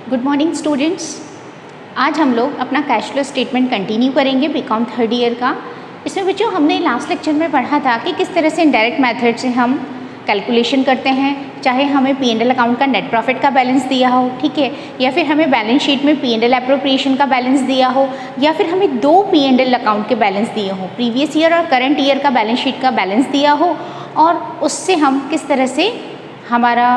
Good morning students. आज हम लोग अपना कैश फ्लो स्टेटमेंट कंटिन्यू करेंगे बीकॉम थर्ड ईयर का। इसमें बच्चों हमने लास्ट लेक्चर में पढ़ा था कि किस तरह से इनडायरेक्ट मेथड से हम कैलकुलेशन करते हैं, चाहे हमें P&L अकाउंट का नेट प्रॉफिट का बैलेंस दिया हो, ठीक है, या फिर हमें बैलेंस शीट में P&L एप्रोप्रिएशन का बैलेंस दिया हो, या फिर हमें दो P&L अकाउंट के बैलेंस दिए हो, प्रीवियस ईयर और करंट ईयर का बैलेंस शीट का बैलेंस दिया हो, और उससे हम किस तरह से हमारा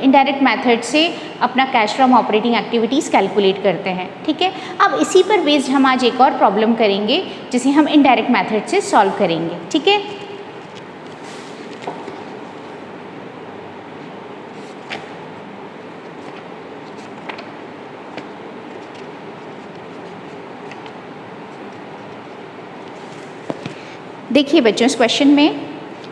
इनडायरेक्ट मेथड से अपना cash from operating activities calculate करते हैं, ठीक है। अब इसी पर बेस्ड हम आज एक और प्रॉब्लम करेंगे जिसे हम इनडायरेक्ट मेथड से सॉल्व करेंगे, ठीक है। देखिए बच्चों,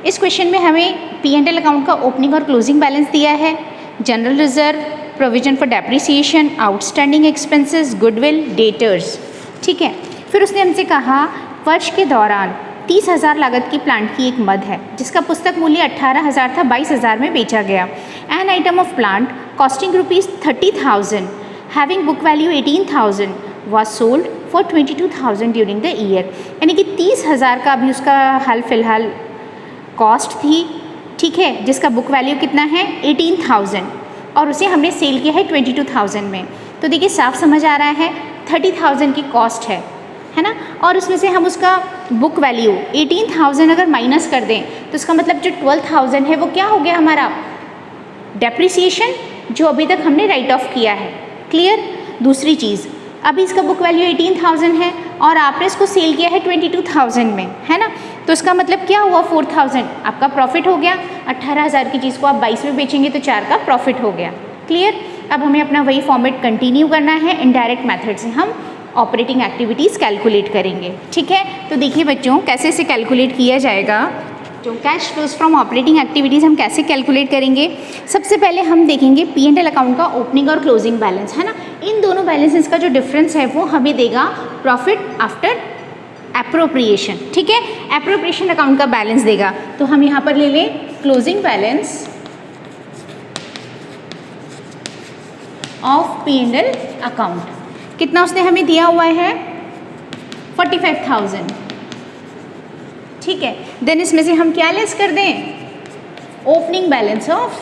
इस क्वेश्चन में हमें P&L अकाउंट का ओपनिंग और क्लोजिंग बैलेंस दिया है, general reserve, provision for depreciation, outstanding expenses, goodwill, debtors, ठीक है। फिर उसने हमसे कहा वर्ष के दौरान 30,000 लागत की प्लांट की एक मद है जिसका पुस्तक मूल्य 18,000 था, 22,000 में बेचा गया। An item of plant costing ₹30,000 having book value 18,000 was sold for 22,000 during the year. यानी कि 30,000 का अभी उसका हाल फिलहाल कॉस्ट थी, ठीक है, जिसका बुक वैल्यू कितना है 18,000 और उसे हमने सेल किया है 22,000 में। तो देखिए साफ समझ आ रहा है 30,000 की कॉस्ट है ना, और उसमें से हम उसका बुक वैल्यू 18,000 अगर माइनस कर दें तो इसका मतलब जो 12,000 है वो क्या हो गया हमारा डेप्रिसिएशन, जो अभी तक हमने राइट ऑफ किया है। क्लियर। दूसरी चीज़, अभी इसका बुक वैल्यू 18,000 है और आपने इसको सेल किया है 22,000 में, है ना, तो इसका मतलब क्या हुआ 4,000 आपका प्रॉफिट हो गया। 18,000 की चीज़ को आप 22 में बेचेंगे तो 4 का प्रॉफिट हो गया। क्लियर। अब हमें अपना वही फॉर्मेट कंटिन्यू करना है, इनडायरेक्ट मेथड से हम ऑपरेटिंग एक्टिविटीज़ कैलकुलेट करेंगे, ठीक है। तो देखिए बच्चों कैसे से कैलकुलेट किया जाएगा, जो cash flows from operating activities हम कैसे कैलकुलेट करेंगे। सबसे पहले हम देखेंगे P&L अकाउंट का ओपनिंग और क्लोजिंग बैलेंस, है ना। इन दोनों बैलेंसेस का जो डिफरेंस है वो हमें देगा प्रॉफिट आफ्टर एप्रोप्रिएशन, ठीक है। एप्रोप्रिएशन अकाउंट का बैलेंस देगा, तो हम यहाँ पर ले लें closing balance of P&L account. कितना उसने हमें दिया हुआ है 45,000, ठीक है। देन इसमें से हम क्या लेस कर दें opening balance of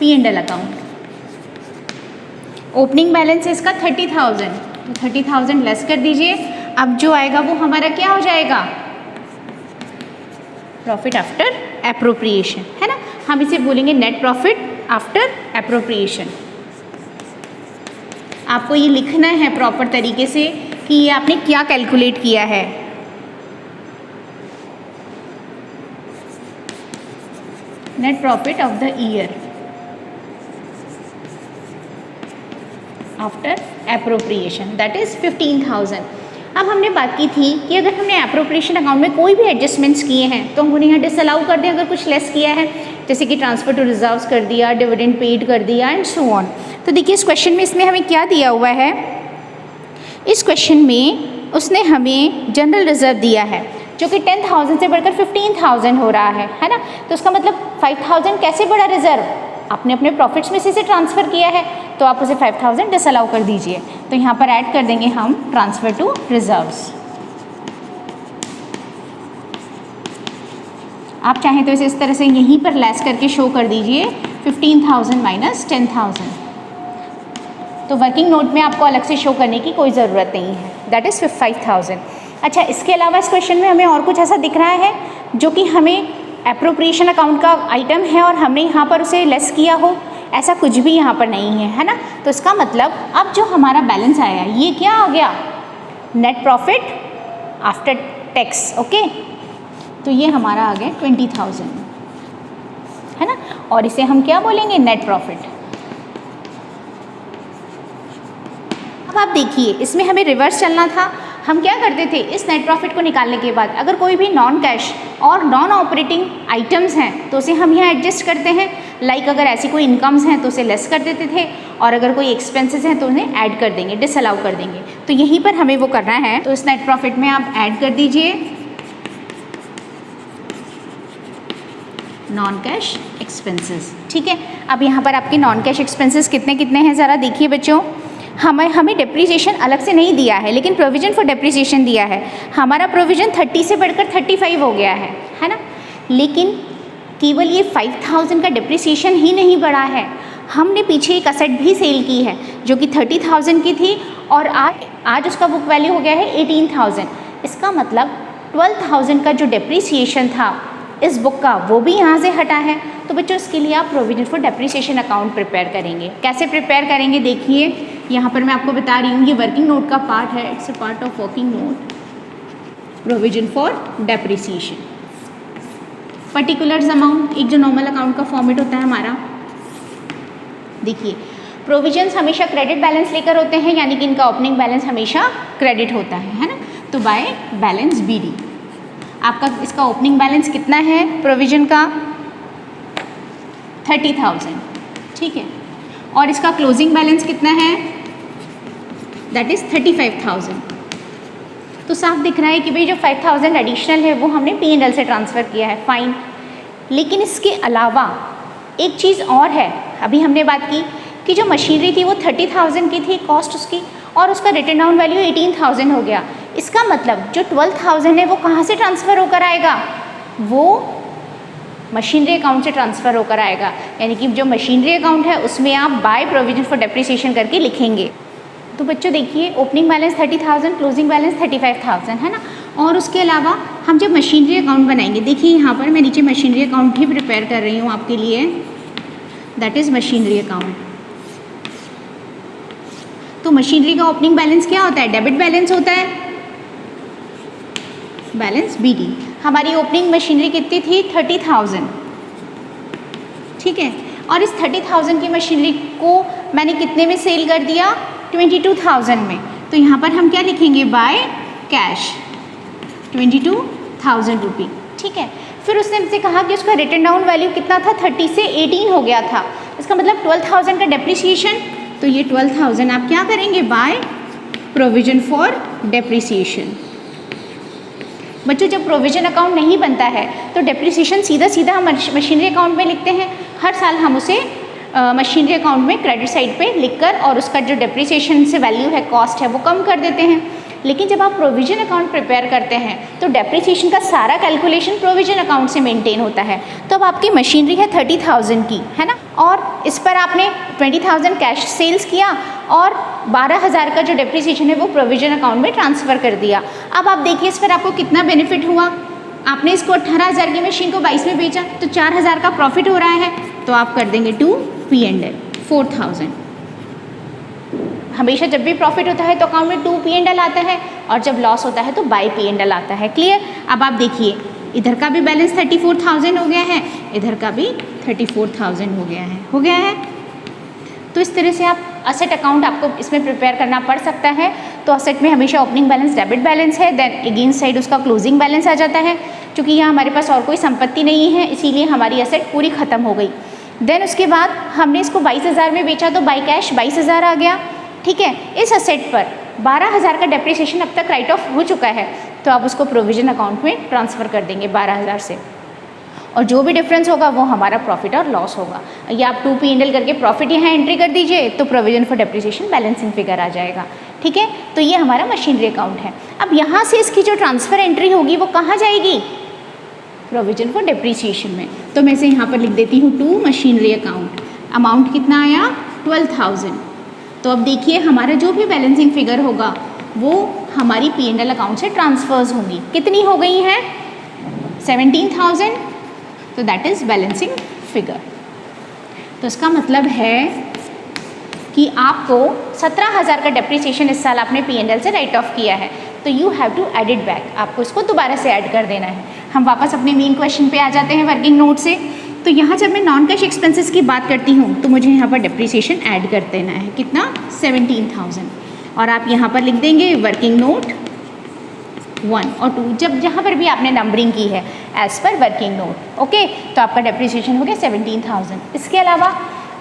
P&L account. Opening balance है इसका 30,000, तो 30,000 लेस कर दीजिए। अब जो आएगा वो हमारा क्या हो जाएगा प्रॉफिट आफ्टर एप्रोप्रिएशन, है ना। हम इसे बोलेंगे नेट प्रॉफिट आफ्टर एप्रोप्रिएशन। आपको ये लिखना है प्रॉपर तरीके से कि ये आपने क्या कैलकुलेट किया है। Net profit of the year after appropriation that is 15,000। अब हमने बात की थी कि अगर हमने एप्रोप्रिएशन अकाउंट में कोई भी एडजस्टमेंट्स किए हैं तो हम उन्हें यहाँ डिसअलाउ कर दें अगर कुछ लेस किया है, जैसे कि ट्रांसफर टू रिजर्व्स कर दिया, डिविडेंड पेड कर दिया एंड सो ऑन। तो देखिए इस क्वेश्चन में इसमें हमें क्या दिया हुआ है, इस क्वेश्चन में उसने हमें जनरल रिजर्व दिया है जो कि 10,000 से बढ़कर 15,000 हो रहा है ना। तो उसका मतलब 5,000 कैसे बढ़ा रिजर्व, आपने अपने प्रॉफिट्स में से ट्रांसफ़र किया है, तो आप उसे 5,000 डिसअलाउ कर दीजिए। तो यहाँ पर ऐड कर देंगे हम ट्रांसफ़र टू रिजर्व्स। आप चाहें तो इसे इस तरह से यहीं पर लेस करके शो कर दीजिए 15,000 माइनस 10,000। तो वर्किंग नोट में आपको अलग से शो करने की कोई ज़रूरत नहीं है, दैट इज़ 5,000। अच्छा, इसके अलावा इस क्वेश्चन में हमें और कुछ ऐसा दिख रहा है जो कि हमें एप्रोप्रिएशन अकाउंट का आइटम है और हमने यहाँ पर उसे लेस किया हो, ऐसा कुछ भी यहाँ पर नहीं है ना। तो इसका मतलब अब जो हमारा बैलेंस आया ये क्या आ गया net profit after tax, okay. तो ये हमारा आ गया 20,000, है ना, और इसे हम क्या बोलेंगे नेट प्रॉफिट। अब आप देखिए इसमें हमें रिवर्स चलना था। हम क्या करते थे इस नेट प्रॉफिट को निकालने के बाद अगर कोई भी नॉन कैश और नॉन ऑपरेटिंग आइटम्स हैं तो उसे हम यहाँ एडजस्ट करते हैं। लाइक अगर ऐसी कोई इनकम्स हैं तो उसे लेस कर देते थे, और अगर कोई एक्सपेंसेस हैं तो उन्हें ऐड कर देंगे, डिसअलाउ कर देंगे। तो यहीं पर हमें वो करना है। तो इस नेट प्रॉफिट में आप ऐड कर दीजिए नॉन कैश एक्सपेंसेस। ठीक है, अब यहाँ पर आपके नॉन कैश एक्सपेंसेस कितने कितने हैं ज़रा देखिए बच्चों। हमें डिप्रिसिएशन अलग से नहीं दिया है, लेकिन प्रोविज़न फॉर डिप्रिसिएशन दिया है। हमारा प्रोविज़न 30 से बढ़कर 35 हो गया है ना। लेकिन केवल ये 5000 का डिप्रिसिएशन ही नहीं बढ़ा है, हमने पीछे एक असेट भी सेल की है जो कि 30,000 की थी और आज उसका बुक वैल्यू हो गया है 18,000। इसका मतलब 12,000 का जो डिप्रिसिएशन था इस बुक का वो भी यहाँ से हटा है। तो बच्चों इसके लिए आप provision for depreciation account prepare करेंगे। कैसे प्रिपेयर करेंगे देखिए, यहाँ पर मैं आपको बता रही हूँ, ये वर्किंग नोट का पार्ट है, it's a part of working note, provision for depreciation. Particulars amount, एक जो नॉर्मल अकाउंट का फॉर्मेट होता है हमारा, देखिए प्रोविजंस हमेशा क्रेडिट बैलेंस लेकर होते हैं, यानी कि इनका ओपनिंग बैलेंस हमेशा क्रेडिट होता है ना। तो बाय बैलेंस BD आपका इसका ओपनिंग बैलेंस कितना है प्रोविजन का 30,000। ठीक है, और इसका क्लोजिंग बैलेंस कितना है, दैट इज़ 35,000। तो साफ दिख रहा है कि भाई जो 5,000 एडिशनल है वो हमने P&L से ट्रांसफ़र किया है, फाइन। लेकिन इसके अलावा एक चीज़ और है, अभी हमने बात की कि जो मशीनरी थी वो 30,000 की थी कॉस्ट उसकी, और उसका रिटन डाउन वैल्यू 18,000 हो गया। इसका मतलब जो 12,000 है वो कहाँ से ट्रांसफ़र होकर आएगा, वो मशीनरी अकाउंट से ट्रांसफ़र होकर आएगा। यानी कि जो मशीनरी अकाउंट है उसमें आप बाय प्रोविजन फॉर डेप्रिसिएशन करके लिखेंगे। तो बच्चों देखिए ओपनिंग बैलेंस 30,000, क्लोजिंग बैलेंस 35,000 है ना। और उसके अलावा हम जब मशीनरी अकाउंट बनाएंगे, देखिए यहाँ पर मैं नीचे मशीनरी अकाउंट भी प्रिपेयर कर रही हूँ आपके लिए, दैट इज़ मशीनरी अकाउंट। तो मशीनरी का ओपनिंग बैलेंस क्या होता है, डेबिट बैलेंस होता है, बैलेंस BD। हमारी ओपनिंग मशीनरी कितनी थी 30,000। ठीक है, और इस 30,000 की मशीनरी को मैंने कितने में सेल कर दिया, 22,000 में। तो यहाँ पर हम क्या लिखेंगे, बाय कैश 22,000 रुपी। ठीक है, फिर उसने हमसे कहा कि उसका रिटन डाउन वैल्यू कितना था, 30 से 18 हो गया था। इसका मतलब 12,000 का डेप्रिसिएशन, तो ये 12,000 आप क्या करेंगे, बाय प्रोविजन फॉर डेप्रिसिएशन। बच्चों जब प्रोविजन अकाउंट नहीं बनता है तो डेप्रिसिएशन सीधा सीधा हम मशीनरी अकाउंट में लिखते हैं। हर साल हम उसे मशीनरी अकाउंट में क्रेडिट साइड पे लिखकर और उसका जो डेप्रिसिएशन से वैल्यू है, कॉस्ट है, वो कम कर देते हैं। लेकिन जब आप प्रोविजन अकाउंट प्रिपेयर करते हैं तो डेप्रिसिएशन का सारा कैलकुलेशन प्रोविजन अकाउंट से मेंटेन होता है। तो अब आपकी मशीनरी है 30,000 की, है ना, और इस पर आपने 20,000 कैश सेल्स किया और 12,000 का जो डेप्रिसिएशन है वो प्रोविजन अकाउंट में ट्रांसफ़र कर दिया। अब आप देखिए इस पर आपको कितना बेनिफिट हुआ। आपने इसको 18,000 की मशीन को 22 में बेचा तो 4,000 का प्रॉफिट हो रहा है, तो आप कर देंगे टू P&L 4,000। हमेशा जब भी प्रॉफिट होता है तो अकाउंट में 2 P&L आता है, और जब लॉस होता है तो बाय P&L आता है। क्लियर। अब आप देखिए इधर का भी बैलेंस 34,000 हो गया है, इधर का भी 34,000 हो गया है। तो इस तरह से आप असेट अकाउंट आपको इसमें प्रिपेयर करना पड़ सकता है। तो असेट में हमेशा ओपनिंग बैलेंस डेबिट बैलेंस है, देन अगेंस्ट साइड उसका क्लोजिंग बैलेंस आ जाता है। क्योंकि यहाँ हमारे पास और कोई संपत्ति नहीं है, इसीलिए हमारी असेट पूरी ख़त्म हो गई। देन उसके बाद हमने इसको 22,000 में बेचा तो बाई कैश 22,000 आ गया। ठीक है, इस असेट पर 12,000 का डेप्रिसिएशन अब तक राइट ऑफ हो चुका है, तो आप उसको प्रोविजन अकाउंट में ट्रांसफ़र कर देंगे 12,000 से, और जो भी डिफरेंस होगा वो हमारा प्रॉफिट और लॉस होगा। या आप 2 P&L करके प्रॉफिट यहाँ एंट्री कर दीजिए तो provision for depreciation balancing figure आ जाएगा। ठीक है, तो ये हमारा मशीनरी अकाउंट है। अब यहाँ से इसकी जो ट्रांसफ़र एंट्री होगी वो कहाँ जाएगी, प्रोविजन फॉर डेप्रिसिएशन में। तो मैं इसे यहाँ पर लिख देती हूँ टू मशीनरी अकाउंट। अमाउंट कितना आया 12,000। तो अब देखिए हमारा जो भी बैलेंसिंग फिगर होगा वो हमारी P&L अकाउंट से ट्रांसफर्स होंगी। कितनी हो गई हैं 17,000, तो दैट इज़ बैलेंसिंग फिगर। तो इसका मतलब है कि आपको 17,000 का डेप्रिसिएशन इस साल आपने P&L से राइट ऑफ किया है, तो you have to add it back, आपको इसको दोबारा से ऐड कर देना है। हम वापस अपने मेन क्वेश्चन पे आ जाते हैं वर्किंग नोट से। तो यहाँ जब मैं नॉन कैश एक्सपेंसेस की बात करती हूँ तो मुझे यहाँ पर डेप्रिसिएशन ऐड कर देना है, कितना 17,000, और आप यहाँ पर लिख देंगे वर्किंग नोट 1 और 2, जब जहाँ पर भी आपने नंबरिंग की है as per working note. Okay, तो आपका डेप्रिसिएशन हो गया 17,000। इसके अलावा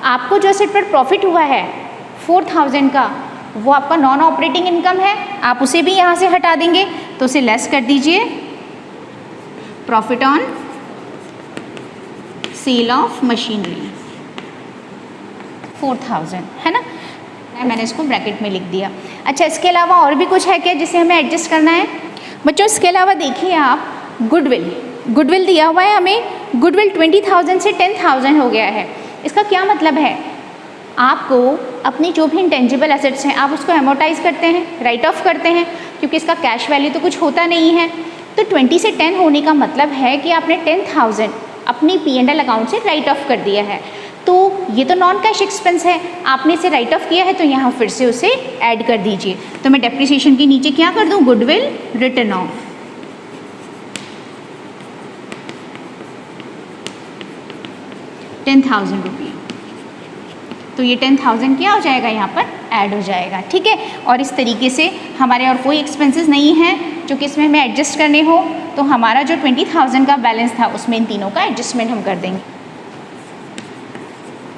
आपको जो असेट पर प्रॉफिट हुआ है 4,000 का, वो आपका नॉन ऑपरेटिंग इनकम है, आप उसे भी यहाँ से हटा देंगे, तो उसे लेस कर दीजिए profit on sale of machinery 4000, है ना, मैंने इसको ब्रैकेट में लिख दिया। अच्छा, इसके अलावा और भी कुछ है क्या जिसे हमें एडजस्ट करना है बच्चों? इसके अलावा देखिए आप, गुडविल दिया हुआ है हमें, गुडविल 20,000 से 10,000 हो गया है। इसका क्या मतलब है? आपको अपनी जो भी इंटेंजिबल एसेट्स हैं आप उसको एमोटाइज करते हैं, राइट ऑफ करते हैं, क्योंकि इसका कैश वैल्यू तो कुछ होता नहीं है। तो 20 से 10 होने का मतलब है कि आपने 10,000 अपनी P&L अकाउंट से राइट ऑफ कर दिया है। तो ये तो नॉन कैश एक्सपेंस है, आपने इसे राइट ऑफ किया है, तो यहाँ फिर से उसे ऐड कर दीजिए। तो मैं डेप्रिसिएशन के नीचे क्या कर दूँ? गुडविल रिटन ऑफ 10,000 रुपये। तो ये 10,000 क्या हो जाएगा? यहाँ पर ऐड हो जाएगा, ठीक है। और इस तरीके से हमारे और कोई एक्सपेंसेस नहीं है जो कि इसमें हमें एडजस्ट करने हो, तो हमारा जो 20,000 का बैलेंस था उसमें इन तीनों का एडजस्टमेंट हम कर देंगे।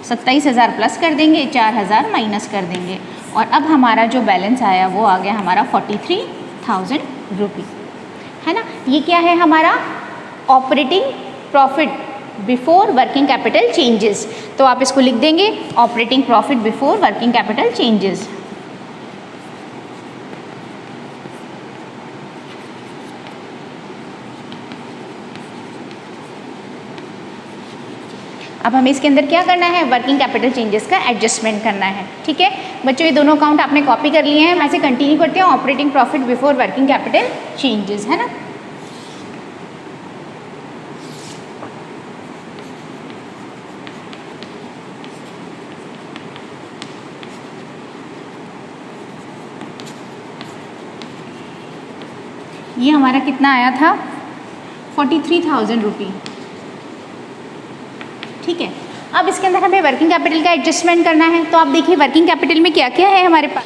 27,000 प्लस कर देंगे, 4,000 माइनस कर देंगे, और अब हमारा जो बैलेंस आया वो आ गया हमारा 43,000 रुपये, है ना। ये क्या है? हमारा operating profit before working capital changes. तो आप इसको लिख देंगे operating profit before working capital changes. अब हमें इसके अंदर क्या करना है? वर्किंग कैपिटल चेंजेस का एडजस्टमेंट करना है, ठीक है बच्चों। ये दोनों अकाउंट आपने कॉपी कर लिए हैं, मैं इसे कंटिन्यू करते हैं। Operating profit before working capital changes, है ना। ये हमारा कितना आया था? 43,000 रुपये, ठीक है। अब इसके अंदर हमें वर्किंग कैपिटल का एडजस्टमेंट करना है। तो आप देखिए वर्किंग कैपिटल में क्या क्या है हमारे पास।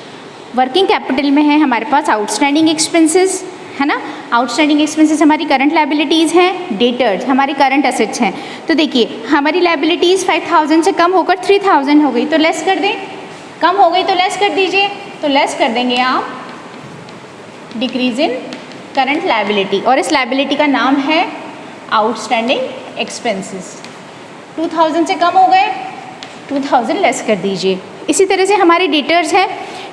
वर्किंग कैपिटल में है हमारे पास आउटस्टैंडिंग एक्सपेंसेस, है ना। आउटस्टैंडिंग एक्सपेंसेस हमारी करंट लायबिलिटीज़ हैं, डेटर्स हमारी करंट एसेट्स हैं। तो देखिए हमारी लायबिलिटीज़ 5,000 से कम होकर 3,000 हो गई, तो लेस कर दें। कम हो गई तो लेस कर दीजिए, तो लेस कर देंगे आप डिक्रीज इन करंट लायबिलिटी, और इस लायबिलिटी का नाम है आउटस्टैंडिंग एक्सपेंसेस। 2,000 से कम हो गए, 2,000 लेस कर दीजिए। इसी तरह से हमारे डेटर्स हैं,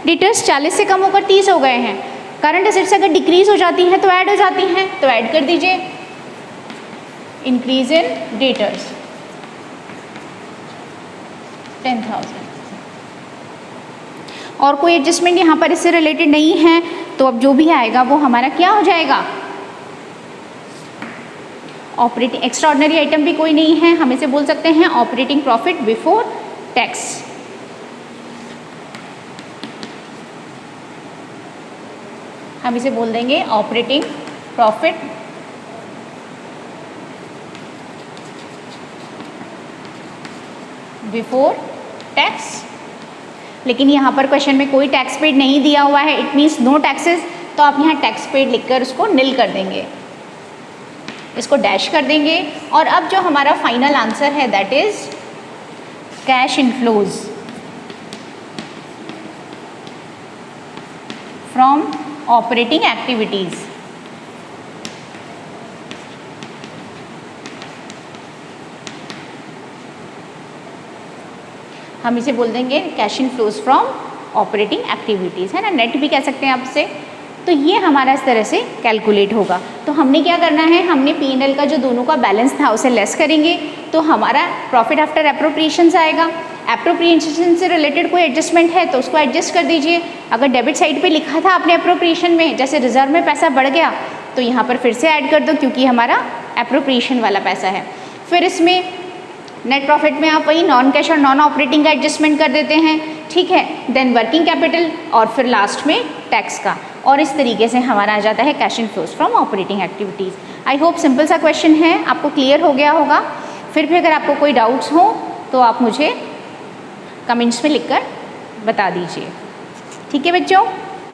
डेटर्स 40 से कम होकर 30 हो गए हैं। करंट एसेट्स अगर डिक्रीज हो जाती हैं तो ऐड हो जाती हैं, तो ऐड कर दीजिए इंक्रीज इन डेटर्स 10,000। और कोई एडजस्टमेंट यहाँ पर इससे रिलेटेड नहीं है, तो अब जो भी आएगा वो हमारा क्या हो जाएगा? ऑपरेटिंग। एक्स्ट्राऑर्डिनरी आइटम भी कोई नहीं है, हम इसे बोल सकते हैं ऑपरेटिंग प्रॉफिट बिफोर टैक्स। हम इसे बोल देंगे ऑपरेटिंग प्रॉफिट बिफोर टैक्स। लेकिन यहाँ पर क्वेश्चन में कोई टैक्स पेड नहीं दिया हुआ है, इट मीन्स नो टैक्सेस, तो आप यहाँ टैक्स पेड लिखकर उसको निल कर देंगे, इसको डैश कर देंगे। और अब जो हमारा फाइनल आंसर है that is cash inflows from operating activities. हम इसे बोल देंगे cash inflows from operating activities, है ना, नेट भी कह सकते हैं आप इसे। तो ये हमारा इस तरह से कैलकुलेट होगा। तो हमने क्या करना है? हमने P&L का जो दोनों का बैलेंस था उसे लेस करेंगे, तो हमारा प्रॉफिट आफ्टर एप्रोप्रिएशंस आएगा। एप्रोप्रिएशन से रिलेटेड कोई एडजस्टमेंट है तो उसको एडजस्ट कर दीजिए। अगर डेबिट साइड पे लिखा था आपने एप्रोप्रिएशन में, जैसे रिजर्व में पैसा बढ़ गया, तो यहाँ पर फिर से ऐड कर दो क्योंकि हमारा एप्रोप्रिएशन वाला पैसा है। फिर इसमें नेट प्रॉफिट में आप वही नॉन कैश और नॉन ऑपरेटिंग का एडजस्टमेंट कर देते हैं, ठीक है। देन वर्किंग कैपिटल और फिर लास्ट में टैक्स का, और इस तरीके से हमारा आ जाता है cash inflows from operating activities. I hope simple सा क्वेश्चन है, आपको क्लियर हो गया होगा। फिर भी अगर आपको कोई डाउट्स हो तो आप मुझे कमेंट्स में लिखकर बता दीजिए, ठीक है बच्चों।